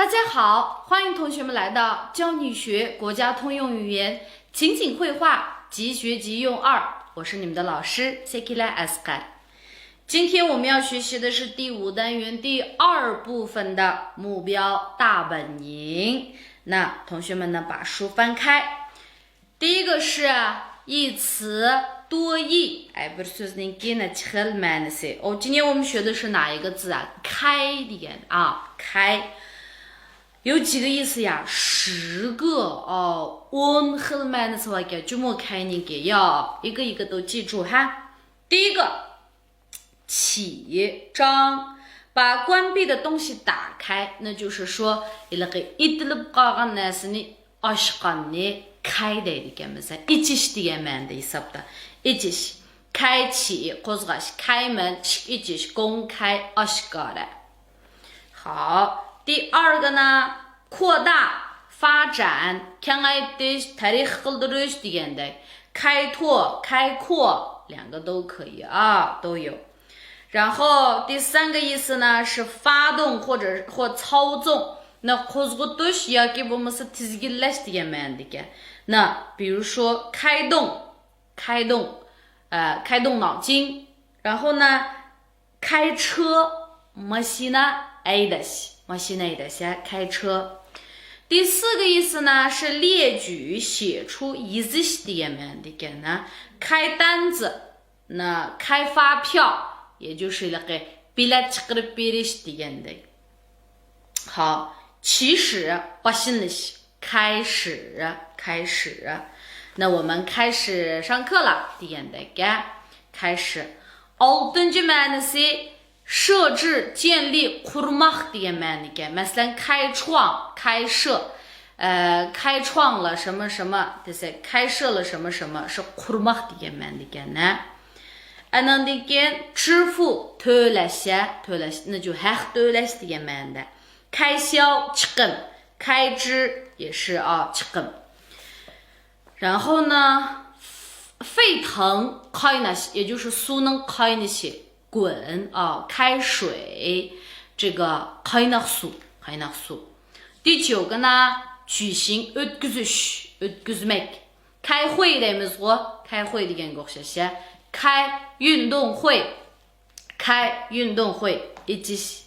大家好，欢迎同学们来到教你学国家通用语言情景绘画即学即用2，我是你们的老师 Sekila Asghar。今天我们要学习的是第5单元第2部分的目标大本营。那同学们呢，把书翻开，第一个是一词多义，bir so'zning necha xil ma'nosi。今天我们学的是哪一个字啊？开点啊，开。有几个意思呀？10个10 xil ma'nos가就么开你给要一个一个都记住哈。第一个，启张，把关闭的东西打开，那就是说이렇게 이들을 까간 나스니 аш간니开되겠면서 이지시 되게 만데 있었다. 이지시开启qo'zg'ash开门이지시公开аш가라。好。第二个呢，扩大发展kengaytish tarikh qildirish deganda开拓开阔两个都可以啊，都有。然后第三个意思呢是发动或操纵，那qo'zg'atish yoki bo'lmasa tizginlash degan ma'nodagi。那比如说开动脑筋，然后呢开车mashina aydash开车。第四个意思呢是列举写出izish degan ma'nodagi呢，开单子，那开发票，也就是那个 bilet chiqarib berish deganda。好，起始 boshlash开始，那我们开始上课了deganda开始。oltinchi ma'nosi设置建立 qurmaq degan ma'noga， masalan开创开设，开创了什么什么，就是开设了什么什么，是 qurmaq degan ma'noga呢。andan keyin支付 to'lash， 那就haq to'lash degan ma'noda。开销 chiqim， 开支也是chiqim。然后呢沸腾 qaynash， 也就是suning qaynash滚开水，这个qaynash。第9个呢，举行 o'tkazmak， 开会deymiz go， 开会deganga o'xshash， 开运动会 ijish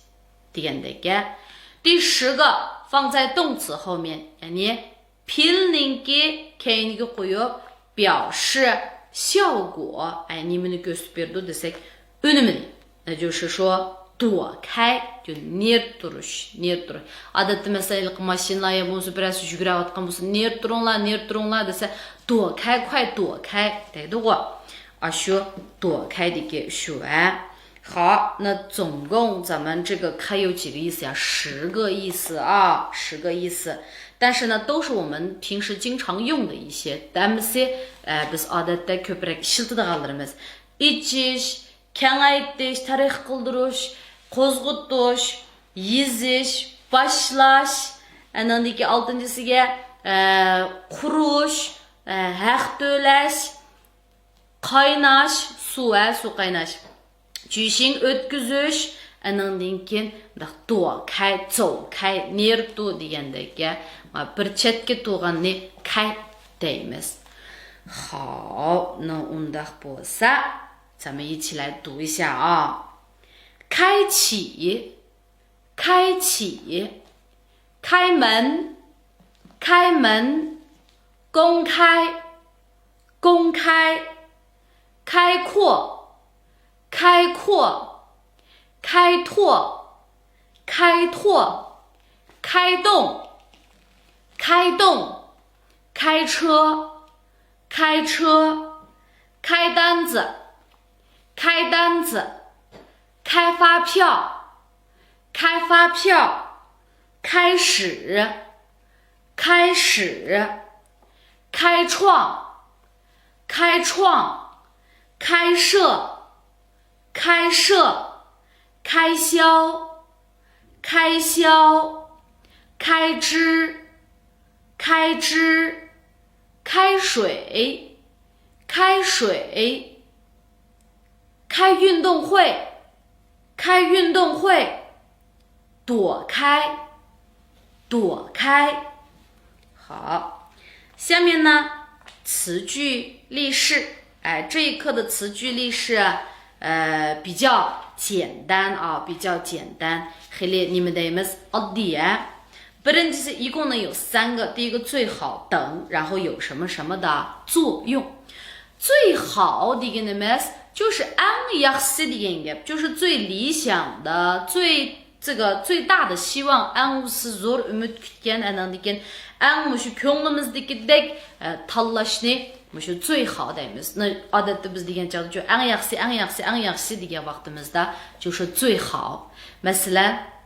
degandagi。第10个放在动词后面，yani pilningi keyingi qo'yib表示效果nimani ko'rsatib desek unumini， 那就是说躲开，就ner turish。 odatda masalan mashinalar bo'lsa birasi yugurayotgan bo'lsa ner turinglar desa躲开，快躲开deydi-ku。shu躲开的shu。好，那总共咱们这个开有几个意思呀？10个意思啊，10个意思。但是呢，都是我们平时经常用的一些。Damsi biz odatda ko'proq ishlatadiganlarimiz. Ichish, kengaytish, tarix qildirish, qo'zg'atish, yezish, boshlash, anandagi 6-siga qurish, haq to'lash, qaynash, suv qaynash, 举行 o'tkazish, andan keyin 躲开走开 nerdu degandagi bir chetga turganni kay deymiz。好，那undaq bo'lsa咱们一起来读一下啊。开启，开门，公开，开阔，开拓，开动，开车，开单子，开发票，开始，开创，开设，开销，开支，开水，开运动会，躲开，躲开。好，下面呢词句例示，这一课的词句例示比较简单啊，比较简单。birinchisi一共呢有3个，第一个最好等，然后有什么什么的作用。最好deganimiz就是 eng yaxshi degan， 就是最理想的，最大的希望。eng zo'r umid kutgan anan degan eng mushu ko'nglimizdagidek tanlashni mushu 最好deymiz。那 odatda biz degan chog'da就 eng yaxshi degan vaqtimizda 就是最好。masalan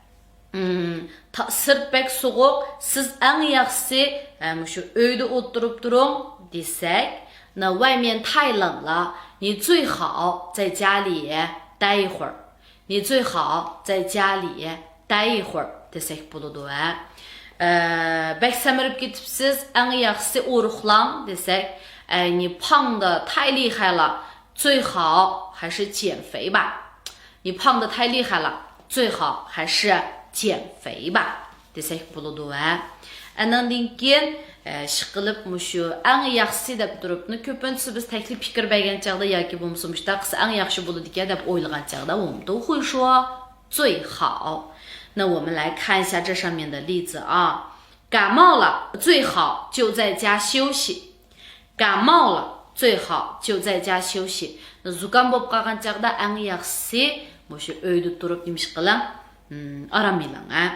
sırt bek soğuk, siz en yaxshi şu uyda oturup durun desek， 那外面太冷了，你最好在家里待一会儿，你最好在家里待一会儿 desek buludu。bek semirip gitipsiz, en yaxshi uruqlan desek， 你胖的太厉害了，最好还是减肥吧。你胖的太厉害了，最好还是减肥吧。desek buludu。Andan keyin shiqilib mushu eng yaxshi deb turibni ko'pincha biz taklif fikr bergan chog'da yoki bo'lmasa mushtaqisi eng yaxshi bo'ladi ekan deb o'ylagan chog'da我们都会说最好。那我们来看一下这上面的例子啊，感冒了最好就在家休息。感冒了最好就在家休息。那zukam bo'lib qolgan chog'da eng yaxshi mushu uyda turib nima ish qiling aram iling。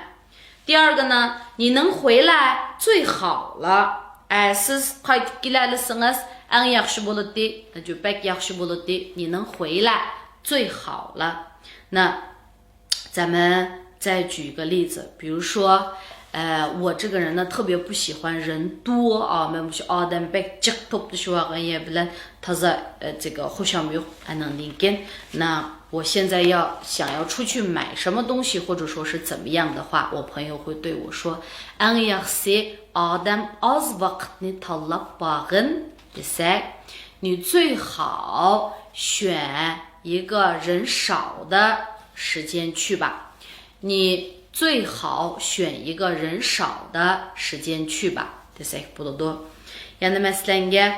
第二个呢，你能回来最好了。siz qaytib kelalisingiz eng yaxshi bo'ladi， 那就bek yaxshi bo'ladi， 你能回来最好了。那咱们再举一个例子，比如说我这个人呢特别不喜欢人多啊，men shu odam bek jiq to'p tushuvgan bilan toza这个xusham yo'q anan degan。那我现在想要出去买什么东西，或者说是怎么样的话，我朋友会对我说 eng yaxshi odam oz vaqtni tanlab borgin desek， 你最好选一个人少的时间去吧。你最好选一个人少的时间去吧。desek bo'ladi。yana masalanga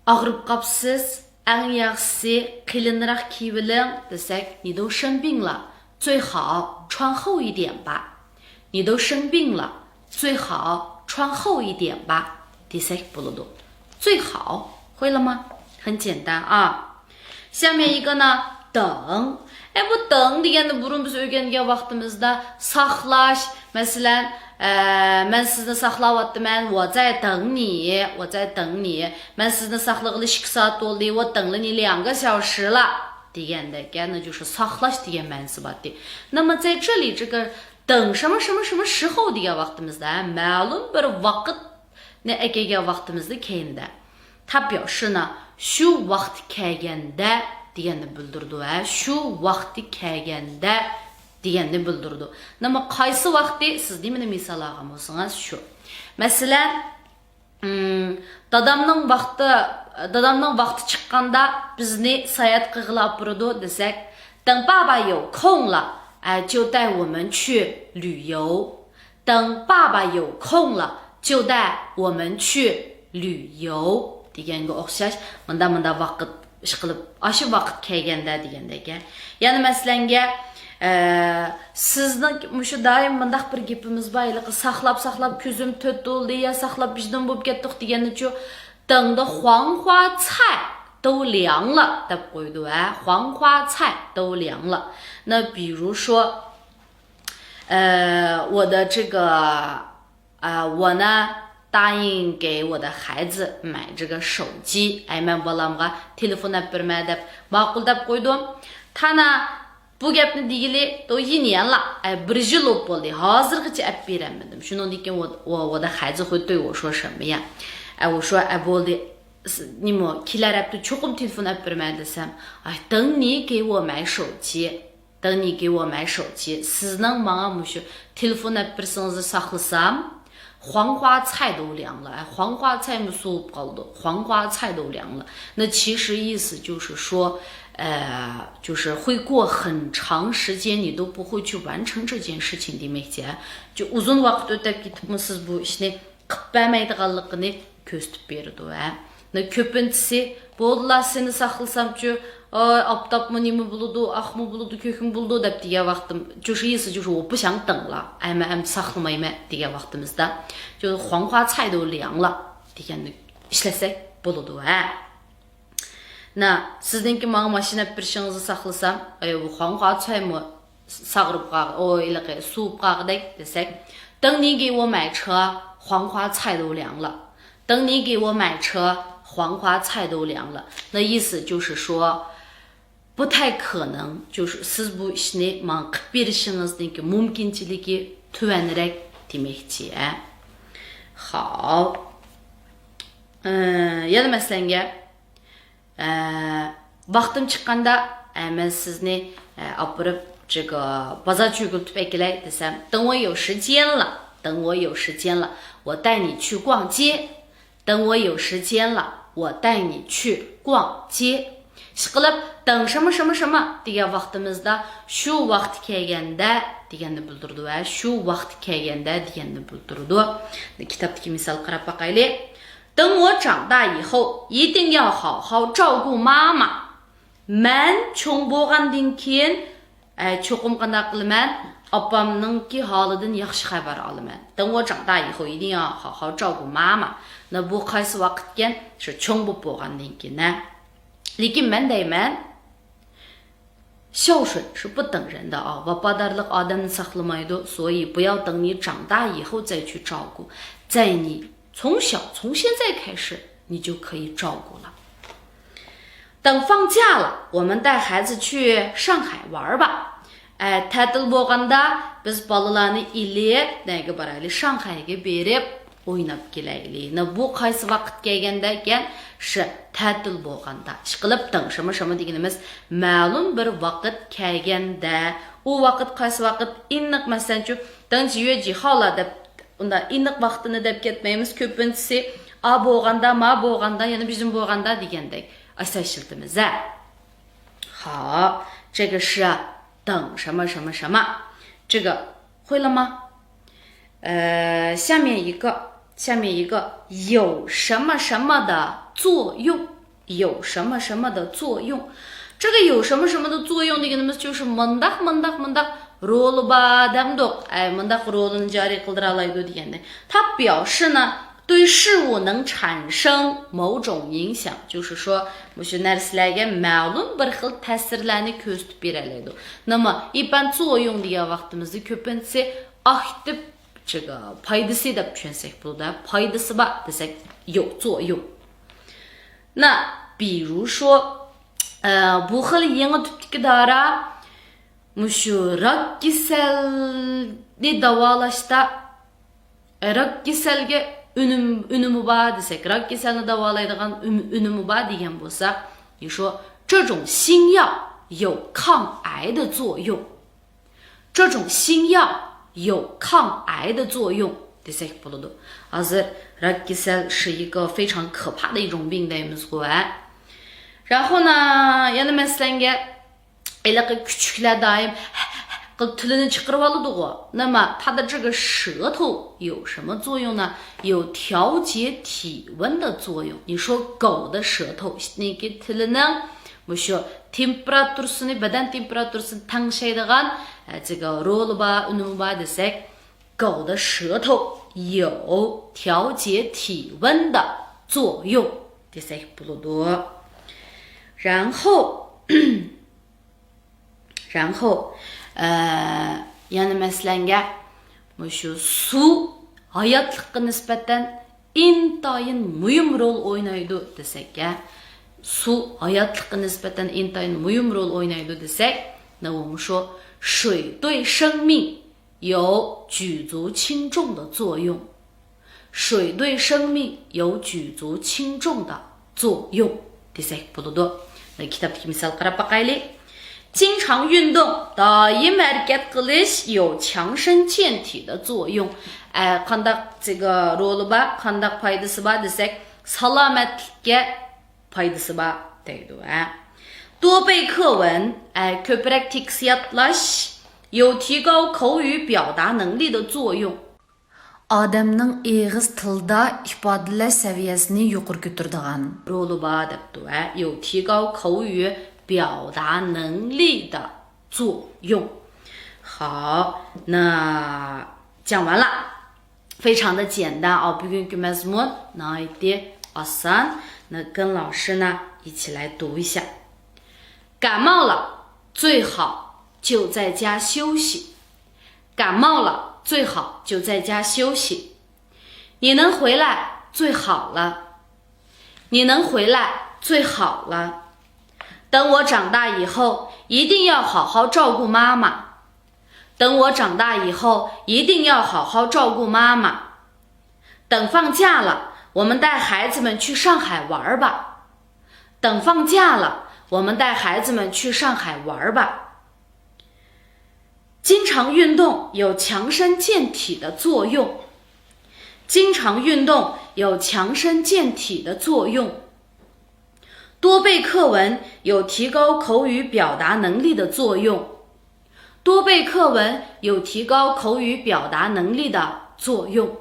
og'rib qolibsiz eng yaxshi qilinroq kiyiviling desek， 你都生病了，最好穿厚一点吧。你都生病了，最好穿厚一点吧。desek bo'ladi。最好会了吗？很简单啊。下面一个呢，等。bu等deganda burun biz o'rgangan vaqtimizda saqlash, masalan men sizni saqlayapman, 我在等你，我在等你， men sizni saqlag'ili 2 soat bo'ldi， 我等了你2个小时了 deganda， 那就是 saqlash degan ma'nosi bor。那么在这里这个等什么什么什么时候degan vaqtimizda ma'lum bir vaqtni kelgan vaqtimizda keyinda， 它表示呢shu vaqt kelganda deganni bildirdi va shu vaqti kelganda deganni bildirdi。那么qaysi vaqti siz nimani misol olgan bo'lsangiz shu. Masalan, dadamning vaqti chiqqanda bizni sayohat qilg'ila olib boradi desak， 等爸爸有空了就带我们去旅游。等爸爸有空了就带我们去旅游 deganga o'xshash munda vaqt ish qilib ashu vaqt kelganda deganda ekan. Ya'ni masalanga sizni shu doim bundaq bir gapimiz bor, saqlab ko'zim to'rt to'ldi ya saqlab vijdon bo'lib ketdik deganichu 等的黄花菜都凉了 deb qo'ydi va 黄花菜都凉了。那比如说我的这个我呢答应给我的孩子买这个手机，men bolamga telefon olib berma deb ma'qul deb qo'ydim。他呢bu gapni degili 都1年了1yil bo'lib bo'ldi hozirgacha olib bermadim。shundan keyin 我的孩子会对我说什么呀？我说bo'ldi nima kelar hafta cho'qim telefon olib berma desam， 等你给我买手机，等你给我买手机， sizning menga shu telefon olib bersangiz saqlasam 黄花菜都凉了，黄花菜没so'ib qoldi， 黄花菜都凉了。那其实意思就是说，就是会过很长时间你都不会去完成这件事情demek.就uzun vaqt o'tib ketibmi siz bu ishni qilib bermaydiganligini ko'rsatib berdi. Na ko'pinchisi bo'ldilar seni saqlasamchu aptapmı nima bo'ladi, aqmi bo'ladi, ko'kim bo'ladi deb degan vaqtim. 就是意思就是我不想等了, I'm saqlamayman degan vaqtimizda, 就是黄花菜都凉了 deganni ishlasak bo'ladi. Na sizningki menga mashina birishingizni saqlasam, bu 黄花菜么 sag'rib qoldi, suvib qoldi desak, 等你给我买车，黄花菜都凉了。等你给我买车，黄花菜都凉了。那意思就是说，不太可能，就是siz bu ishni menga qilib berishingizningki mumkinchiligi tuvanroq demakchi. 好，yana masalanga, vaqtim chiqqanda men sizni olib这个 bozor cho'g'iltib akelay desam, 等我有时间了，等我有时间了，我带你去逛街。等我有时间了，我带你去逛街。Ishqilib, 等什么什么什么 degan vaqtimizda shu vaqt kelganda deganni bildirdi va shu vaqt kelganda deganni bildirdi. Kitobdagi misol qarab boqaylik. 等我长大以后一定要好好照顾妈妈. Men cho'ng bo'lgandan keyin cho'qim qanday qilaman? Opamningki holidan yaxshi xabar olaman. 等我长大以后一定要好好照顾妈妈. Na bu qaysi vaqtgan? Shu cho'ng bo'lib bo'lgandan keyin. Lekin men deyman, 孝顺是不等人的啊，vafadarlik odamni saqlamaydi, 所以不要等你长大以后再去照顾，在你从现在开始，你就可以照顾了。等放假了，我们带孩子去上海玩吧。ta'til bo'lganda biz bolalarni ilib nega boraylik, Shanghayga berib o'ynab kelaylik. Bu qaysi vaqt kelganda ekan? Shu ta'til bo'lganda. Ishqilib 等什么什么deganimiz ma'lum bir vaqt kelganda, u vaqt qaysi vaqt? Iniq masalanchu 等几月几号了 deb, unda iniq vaqtini deb ketmaymiz. Ko'pinchisi a bo'lganda, ma bo'lganda, yana bizim bo'lganda degandek aysa ishlatamiz. 好，这个是等什么什么什么，这个会了吗？下面一个有什么什么的作用，有什么什么的作用，这个有什么什么的作用deganimiz就是mundaq roli bor demdik, mundaq rolini joriy qildira oladi deganda. 它表示呢对事物能产生某种影响，就是说 shu narsalarga ma'lum bir xil ta'sirlarni ko'rsatib beradi. 那么一般作用degan vaqtimizda ko'pincha aktiv 这个 paydasi deb tushunsak bo'ladi. Paydasi bor desak 有作用。那比如说bu xil yangi tipdagi dori mushu rak kasalni davolashda rak kasalga unumi bor desak, rak kasalni davolaydigan unumi bor degan bo'lsa, 你说这种新药有抗癌的作用，这种新药有抗癌的作用 desak bo'ladi. Hozir rak kasal 是一个非常可怕的一种病 deymiz-ku. 然后呢, yana masalanga iliqi kuchuklar doim tilini chiqarib oladi-ku. 那么它的这个舌头有什么作用呢？有调节体温的作用。你说狗的舌头 niki tilining mushu temperaturasini, badan temperaturasini tangshaydigan 这个 roli bor, unumi bor desak, 狗的舌头有调节体温的作用 desak bo'ladi. 然后yana masalanga mushu suv hayotlikqa nisbatan intayin muhim rol o'ynaydi desak, suv hayotlikqa nisbatan intayin muhim rol o'ynaydi desak, 那我们说水对生命有举足轻重的作用，水对生命有举足轻重的作用 desak bo'ladi. Kitobdagi misol qarab boqaylik. 经常运动 doim harakat qilish 有强身健体的作用. Qandaq 这个 roli bor, qandaq foydasi bor desak, salomatlikka foydasi bor deydi. 多背课文，ko'proq teksiyatlash 有提高口语表达能力的作用。Odamning eg'iz tilda ifodalash saviyasini yuqori ko'taradigan rolu бар debdi，有提高口语表达能力的作用。好，那讲完了，非常的简单啊。bugungi mazmun nihoyatda oson。那跟老师呢一起来读一下。感冒了，最好就在家休息。感冒了，最好就在家休息。你能回来最好了。你能回来最好了。等我长大以后，一定要好好照顾妈妈。等我长大以后，一定要好好照顾妈妈。等放假了，我们带孩子们去上海玩吧。等放假了，我们带孩子们去上海玩吧。经常运动有强身健体的作用。经常运动有强身健体的作用。多背课文有提高口语表达能力的作用。多背课文有提高口语表达能力的作用。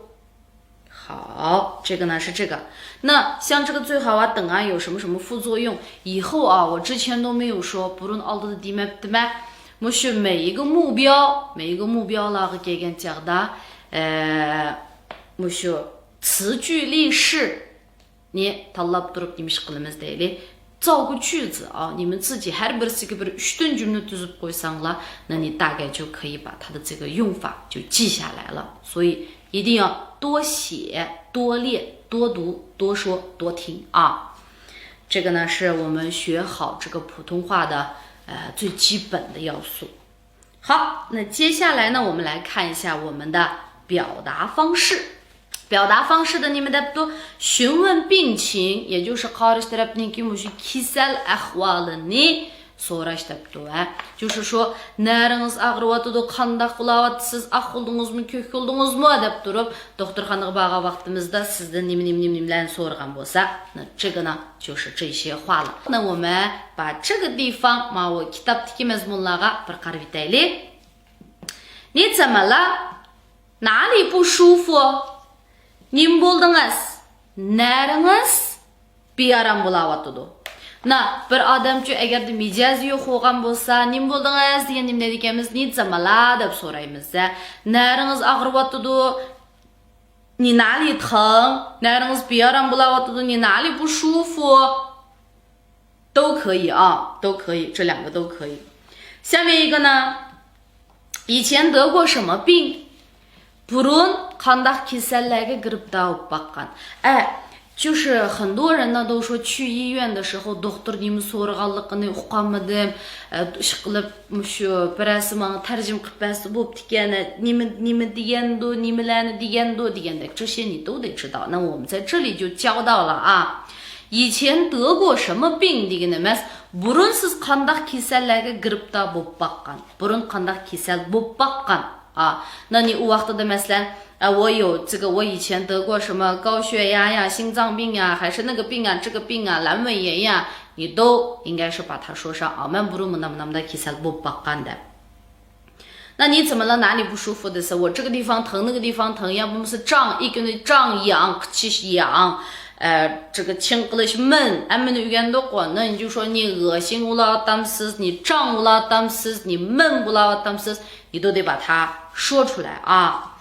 好，这个呢是这个。那像这个最好啊等啊有什么什么副作用？以后啊我之前都没有说burun aldı demek。我是每一个目标larga kelgan chaqda我是词句例式你tanlab turib demiş qilamiz deylik。造个句子啊，你们自己her birisiga bir 3 cümle tuzib qo'ysanglar，那你大概就可以把它的这个用法就记下来了。所以一定要多写、多练、多读、多说、多听啊。这个呢是我们学好这个普通话的最基本的要素。好，那接下来呢，我们来看一下我们的表达方式。表达方式的你们的多询问病情，也就是kisal ahvalini so'rash debdi。就是说naringiz ag'riyotidi, qandaq qilyapsiz, ahvoldingizmi, ko'kildingizmi deb turib doktorxonaga borgan vaqtimizda sizdan nimalarni so'ragan bo'lsa，那这个呢就是这些话了。那我们把这个地方嘛，我 kitobdagi mazmunlarga bir qarab o'taylik。你怎么了？哪里不舒服？Nim bo'ldingiz? Naringiz bearam bo'layotdi. Na bir odamchi agarda mijozi yo'q bo'lgan bo'lsa, nim bo'ldingiz degan nima deymiz? Ni zamalar deb so'raymiz. Naringiz og'riyotdi. Ni nali疼? Naringiz bearam bo'layotdi. Ni nali 不舒服？都可以啊，都可以，这两个都可以。下面一个呢？以前得过什么病？burun qandaq kasallarga giribdor bo'lib boqqan。就是很多人呢都说去医院的时候doktor nima so'raganligini uqolmadim ishqilib shu birasi menga tarjima qilib bersa bo'pti ekan nima degando nimalarni degando degandek这些你都得知道。那我们在这里就教到了啊，以前得过什么病degani emas burun siz qandaq kasallarga giribdor bo'lib boqqan burun qandaq kasal bo'lib boqqan啊，那你u vaqtida masalan我有这个我以前得过什么高血压呀、心脏病呀，还是那个病啊、这个病啊、阑尾炎呀，你都应该是把它说上啊。man burun nam的 kisal bo'lib boqqan的。那你怎么了？哪里不舒服的时候，我这个地方疼，那个地方疼，要不是胀，一根的胀痒，气痒。这个轻了是闷，俺们的语言都管，那你就说你恶心不了，当时你胀不了，当时你闷不了，当时你都得把它说出来啊。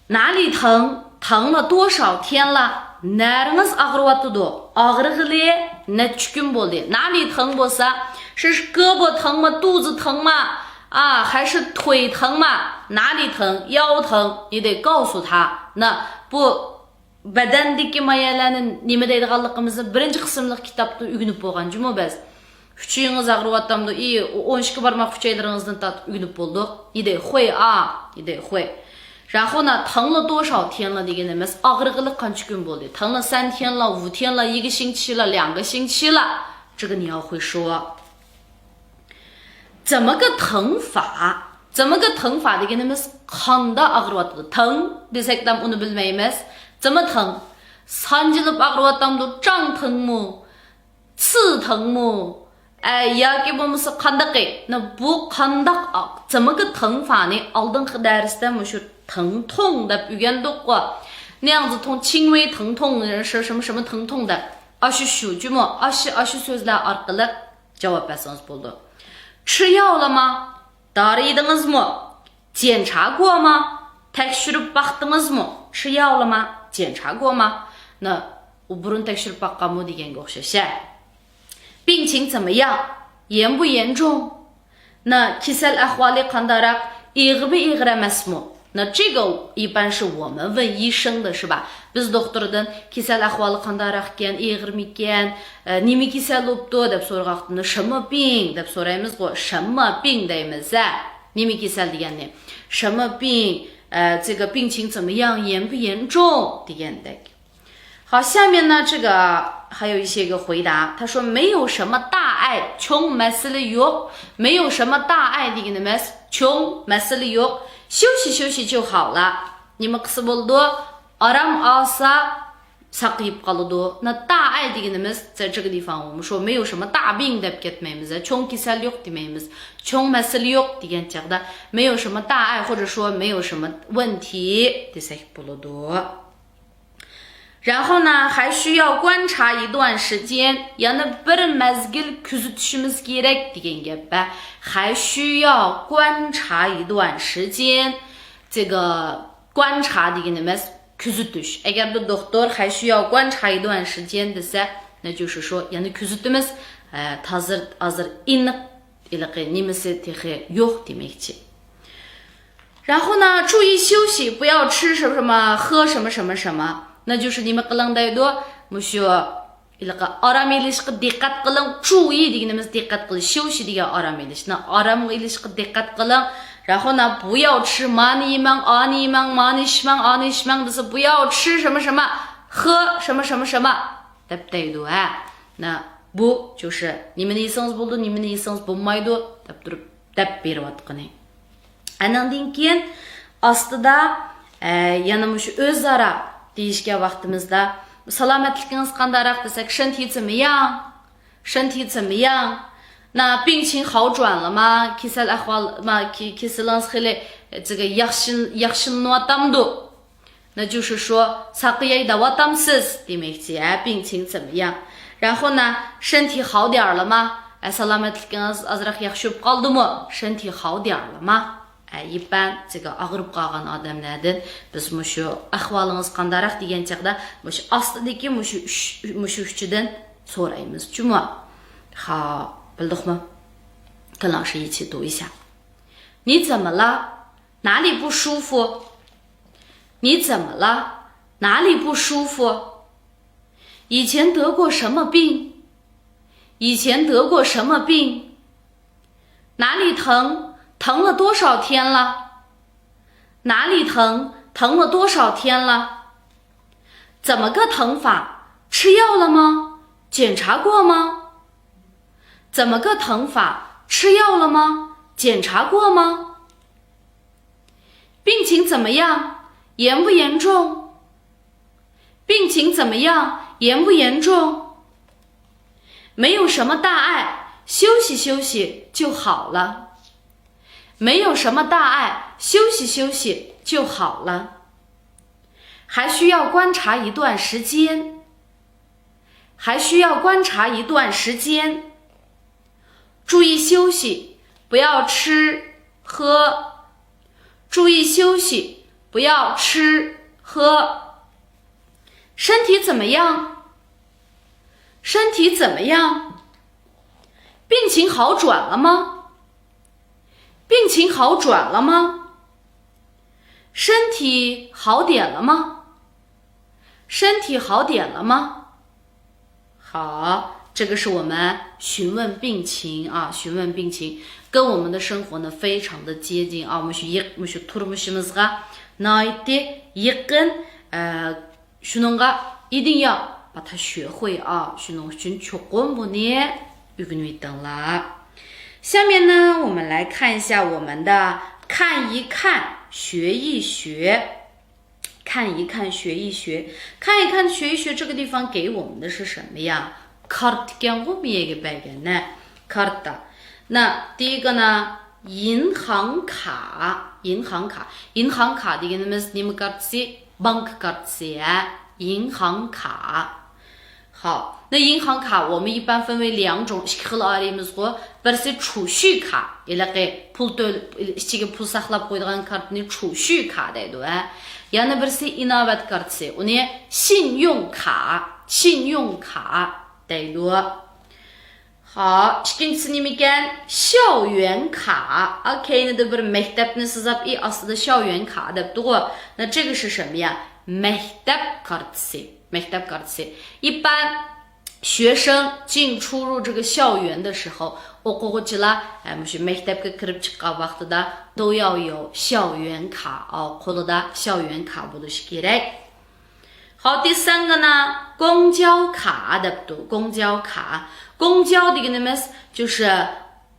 哪里疼？疼了多少天了？ Neriniz ağrıyotdi? Ağrıgılı neçə gün bo'ldi? 哪里疼bo'lsa？是胳膊疼吗？肚子疼吗？啊，还是腿疼吗？哪里疼？腰疼？你得告诉他。那不。Badandagi mayalarni nima deydiganligimizni birinchi qismli kitobda o'rganib bo'lgan juma biz. Uchingiz ag'riyotganda, 12 barmoq uchaylaringizdan tortib o'rganib bo'ldik. Ni de hui a, ni de hui. 然后呢，疼了多少天了deganimiz og'rig'ili qancha kun bo'ldi? 疼了3天了、5天了、1个星期了、2个星期了，这个你要会说。怎么个疼法？怎么个疼法deganimiz qanda ag'riyotdi. 疼 desakdam uni bilmaymiz. 怎么疼？ 산질ib ag'riyotganda 胀疼mu, 刺疼mu, yoki bo'lmasa qanday那bu qandaq怎么个疼法呢oldingi darsda shu 疼痛的o'rgandik过那样子痛轻微疼痛是什么什么疼痛的shu so'zlar orqali javob bersangiz bo'ldi吃药了吗 dori yedingizmi 检查过吗 tekshirib baqdingizmi 吃药了吗检查过吗那u burun tekshirib baqqanmi deganga o'xshasha病情怎么样严不严重那 kasal ahvoli qandayroq ig'mi ig'ir emasmi那这个一般是我们问医生的是吧 biz doktordan kasal ahvoli qandayroq ekan ig'irmi ekan nima kasal bo'libdi deb so'raganda 什么病 deb so'raymiz ku 什么病 deymiz nima kasal deganni 什么病这个病情怎么样严不严重 degandek好下面呢这个还有一些个回答他说没有什么大碍 穷 mesele yok 没有什么大碍 degani emas 穷 mesele yok 休息休息就好了 nima qilsa bo'ldi aram olsa saqayib qoladi 那大碍 deganimiz 在这个地方我们说没有什么大病 deb ketmaymiz cho'ng kasal yo'q demaymiz cho'ng masala yo'q degan chaqda 没有什么大碍或者说没有什么问题 desak bo'ladi然后呢还需要观察一段时间 yana bir mezgil kuzatishimiz kerak degan gap还需要观察一段时间这个观察 deganimiz kuzatish agar bir doktor 还需要观察一段时间 desa 那就是说 yana kuzatimiz hozir aniq nimasi texi yo'q demakchi 然后呢注意休息不要吃什么什么喝什么什么什么 那就是你们qilingdaydi mushu orom ilishga diqqat qiling 注意 deganimiz diqqat qilish 休息 degan orom ilishni orom ilishga diqqat qiling 然后呢不要吃 mani yemang ani yemang mani ichmang ani ichmang desa 不要吃什么什么喝什么什么什么 deb deydi那bu 就是你们yesangiz bo'ldi 你们yesangiz bo'lmaydi deb turib deb berayotgani andan keyin ostida yana mushu o'zaro deyishga vaqtimizda salomatligingiz qandayroq desak 身体怎么样身体怎么样那病情好转了吗 kasal ahvol kasalingiz hali 这个 yaxshilanayotganmi 那就是说 saqaydayotamsiz demakchi 病情怎么样然后呢身体好点了吗 salomatligingiz ozroq yaxshi bo'lib qoldimi 身体好点了吗 一般这个og'rib qolgan odamlardan biz mushu ahvolingiz qandayroq degan chaqda mushu ostidagi mushu uchidan so'raymiz chunmi hop bildikmi 跟老师一起读一下你怎么了哪里不舒服你怎么了哪里不舒服以前得过什么病以前得过什么病哪里疼疼了多少天了哪里疼疼了多少天了怎么个疼法吃药了吗检查过吗怎么个疼法吃药了吗检查过吗病情怎么样严不严重病情怎么样严不严重没有什么大碍休息休息就好了没有什么大碍休息休息就好了还需要观察一段时间还需要观察一段时间注意休息不要吃喝注意休息不要吃喝身体怎么样身体怎么样病情好转了吗病情好转了吗身体好点了吗身体好点了吗好这个是我们询问病情询问病情跟我们的生活呢非常的接近mushu turmushimizga nihoyatda yaqin shuningga 一定要把它学会shuning uchun cho'qim buni o'rganib yetdinglar下面呢我们来看一下我们的看一看学一学看一看学一学看一看学一学这个地方给我们的是什么呀 kartgan qo'miyaga bergan karta。那第一个呢，银行卡，银行卡deganimiz nima kartasi? Bank kartasi呀，银行卡。好，那银行卡我们一般分为两种，birisi储蓄卡，ichkiga pul saqlab qo'yadigan kartni 储蓄卡deydi. Yana birisi inobat kartasi, uni 信用卡deydi. 好, ikkinchisi nima ekan? 校园卡. Keynida bir maktabni sizab, aslida 校园卡debdi-ku. 那这个是什么呀? Maktab kartasi. 一般学生进出入这个校园的时候，o'quvchilar maktabga kirib chiqqan vaqtida 都要有校园卡qo'lida 校园卡bo'lishi kerak. 好，第三个呢，公交卡debdi. 公交卡，公交deganimiz 就是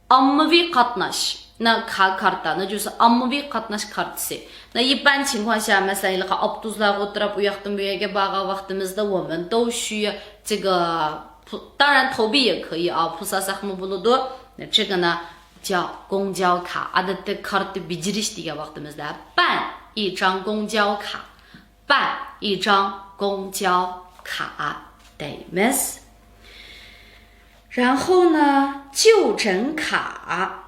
ommaviy qatnash. 那karta 那就是 ommaviy qatnash kartasi. 那一般情况下 mesela avtobuslarga o'tirib u yoqdan bu yerga borgan vaqtimizda 我们都需要这个，当然投币也可以pul solsaqmi bo'ladi. 那这个呢叫公交卡. odatda karta bejirish degan vaqtimizda 办一张公交卡deymiz. 然后呢，就诊卡，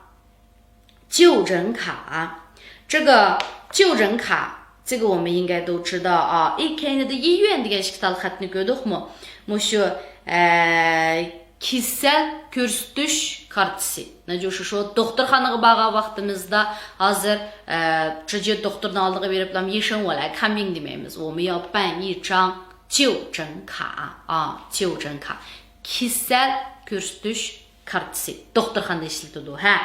这个就诊卡，这个我们应该都知道啊。Keynida医院degan shiktal xatni ko'rdikmi? Mushu kissel ko'rsatish kartasi. 那就是说 doktorxonaga borgan vaqtimizda hozir 直接 doktorning oldiga berib, 医生我来看病 demaymiz. 我们要办一张就诊卡就诊卡. Kissel ko'rsatish kartasi. doktorxonada ishlatadi ha.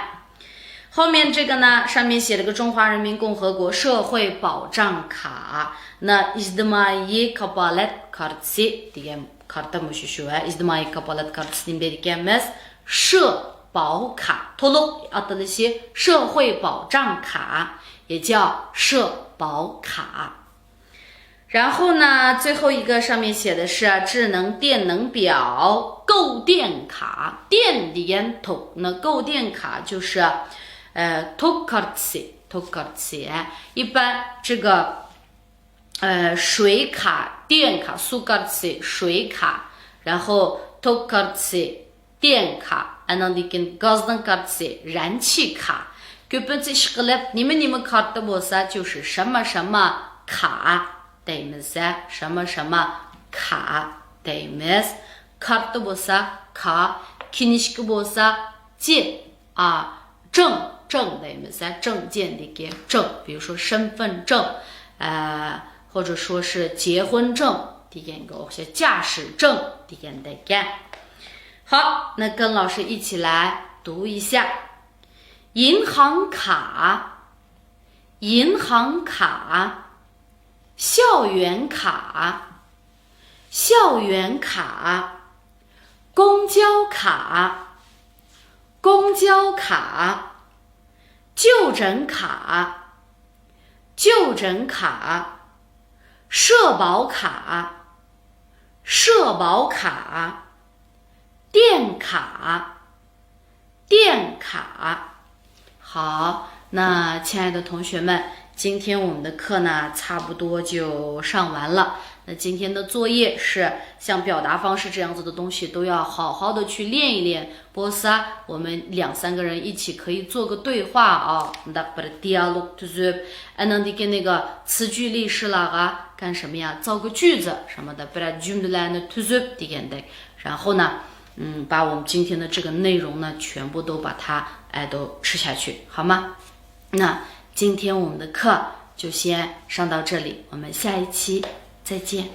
后面这个呢，上面写了个中华人民共和国社会保障卡。那 ijtimoiy kafolat kartasi degan karta shu. ijtimoiy kafolat kartasi nima deyotganmiz? 社保卡, to'liq atalishi 社会保障卡，也叫社保卡。然后呢，最后一个上面写的是智能电能表购电卡。电 degan tok， 那购电卡就是tok kartasi。一般这个水卡、电卡 su kartasi 水卡，然后 tok kartasi 电卡。Anan degan gazdan kartasi 燃气卡. Ko'pincha ish qilib nima karta bo'lsa 就是什么什么卡 deymiz. 什么什么卡 deymiz. Karta bo'lsa 卡, kinishka bo'lsa 件证 deymiz. 证件 degan 证，比如说身份证或者说是结婚证 degan o'xshash驾驶证 degandek. 好，那跟老师一起来读一下。银行卡，校园卡，公交卡，就诊卡，社保卡，电卡。好，那亲爱的同学们，今天我们的课呢差不多就上完了。那今天的作业是像表达方式这样子的东西都要好好的去练一练。bosa 我们2-3个人一起可以做个对话dialog tuzib anan degan那个词句例式啦干什么呀？造个句子什么的，jumlalarni tuzib degandek。然后呢把我们今天的这个内容呢，全部都把它都吃下去，好吗？那今天我们的课就先上到这里，我们下一期再见。